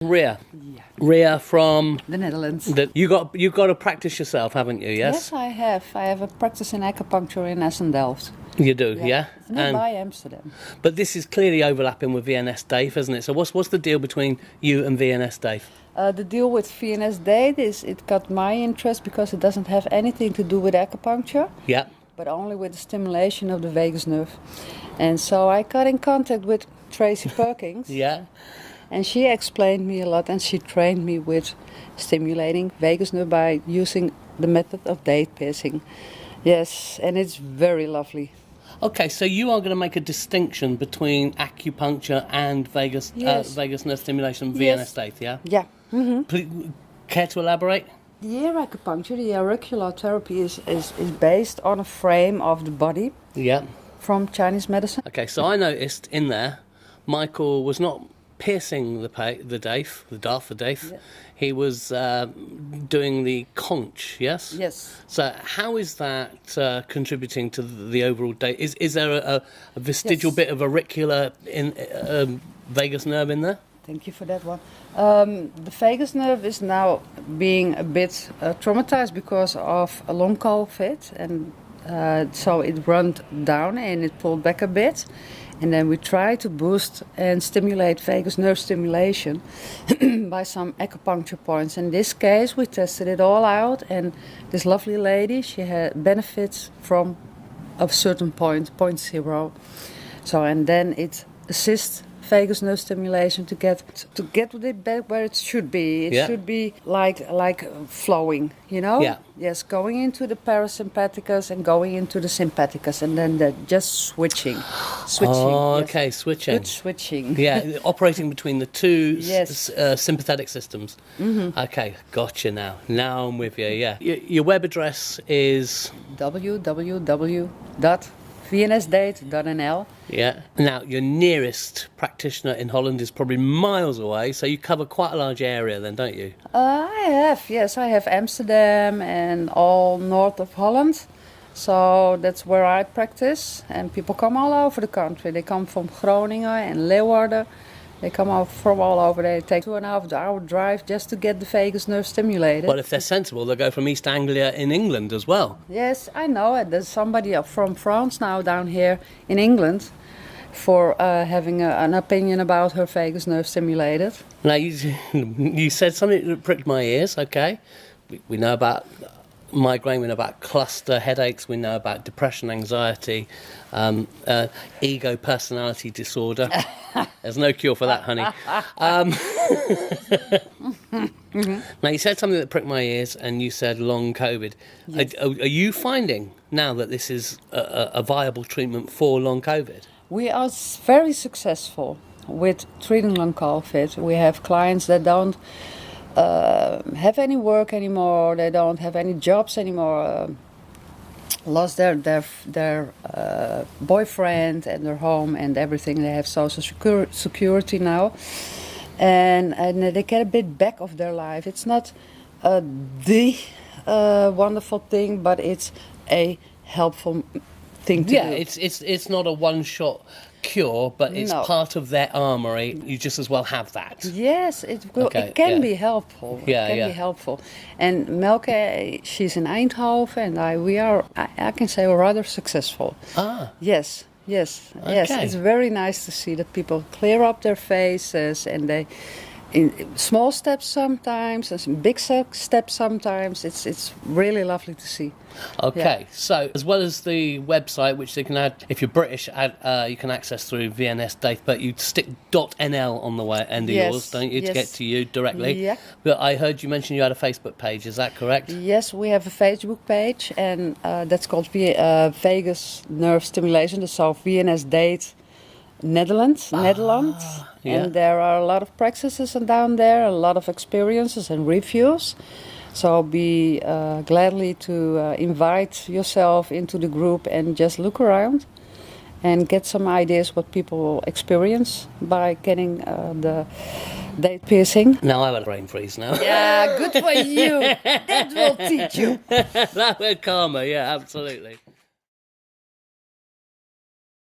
Ria. Yeah. Ria from The Netherlands. you've got to practice yourself, haven't you? Yes. Yes, I have. I have a practice in acupuncture in Assendelft. You do, yeah. It's nearby Amsterdam. But this is clearly overlapping with VNS Daith, isn't it? So what's the deal between you and VNS Daith? The deal with VNS Daith is it got my interest because it doesn't have anything to do with acupuncture, Yeah. but only with the stimulation of the vagus nerve. And so I got in contact with Tracy Perkins. Yeah. And she explained me a lot, and she trained me with stimulating vagus nerve by using the method of Daith piercing. Yes, and it's very lovely. Okay, so you are going to make a distinction between acupuncture and vagus vagus nerve stimulation, VNS Daith, yeah? Yeah. Mm-hmm. Care to elaborate? The ear acupuncture, the auricular therapy, is based on a frame of the body Yeah. from Chinese medicine. Okay, so I noticed in there, Michael was not piercing the Daith, the Daith. Yeah. He was doing the conch, yes? Yes. So how is that contributing to the overall Daith? Is there a vestigial Yes. bit of auricular in vagus nerve in there? Thank you for that one. The vagus nerve is now being a bit traumatized because of a long COVID, and so it ran down and it pulled back a bit. And then we try to boost and stimulate vagus nerve stimulation by some acupuncture points. In this case, we tested it all out, and this lovely lady, she had benefits from a certain point, 0.0. So, and then it assists vagus nerve stimulation to get it back where it should be. It should be like flowing, you know? Yeah. Yes, going into the parasympathicus and going into the sympathicus, and then just switching. Oh, yes. okay, switching. Good switching. Yeah, operating between the two Yes. sympathetic systems. Mm-hmm. Okay, gotcha now. Now I'm with you, yeah. Your web address is... www.vnsdaith.nl. Yeah. Now, your nearest practitioner in Holland is probably miles away, so you cover quite a large area then, don't you? I have Amsterdam and all north of Holland. So that's where I practice, and people come all over the country. They come from Groningen and Leeuwarden. They come out from all over. They take 2.5 hour drive just to get the vagus nerve stimulated. Well, if they're sensible, they'll go from East Anglia in England as well. Yes, I know. There's somebody from France now down here in England for having an opinion about her vagus nerve stimulated. Now, you said something that pricked my ears, okay? We know about migraine, we know about cluster headaches, we know about depression, anxiety, ego personality disorder. There's no cure for that, honey. Now, you said something that pricked my ears, and you said long COVID. Yes. Are you finding now that this is a viable treatment for long COVID? We are very successful with treating long COVID. We have clients that don't have any work anymore. They don't have any jobs anymore. Lost their boyfriend and their home and everything. They have social security now, and they get a bit back of their life. It's not the wonderful thing, but it's a helpful thing to do. Yeah, it's not a one-shot cure, but it's part of their armoury. You just as well have that. Yes, it can be helpful. Yeah, it can be helpful. And Melke, she's in Eindhoven, and we are, I can say, rather successful. Ah. Yes. Yes. Okay. It's very nice to see that people clear up their faces, and they, in small steps sometimes, and some big steps sometimes. It's really lovely to see. Okay, so as well as the website, which you can add, if you're British, you can access through VNS Daith, but you stick .nl on the end of yours, don't you, to get to you directly? Yeah. But I heard you mention you had a Facebook page, is that correct? Yes, we have a Facebook page, and that's called Vagus Nerve Stimulation, so VNS Daith Netherlands. Yeah. And there are a lot of practices down there, a lot of experiences and reviews. So I'll be gladly to invite yourself into the group and just look around and get some ideas what people experience by getting the Daith piercing. Now I've had a brain freeze now. Yeah, good for you. That will teach you. That word karma, yeah, absolutely.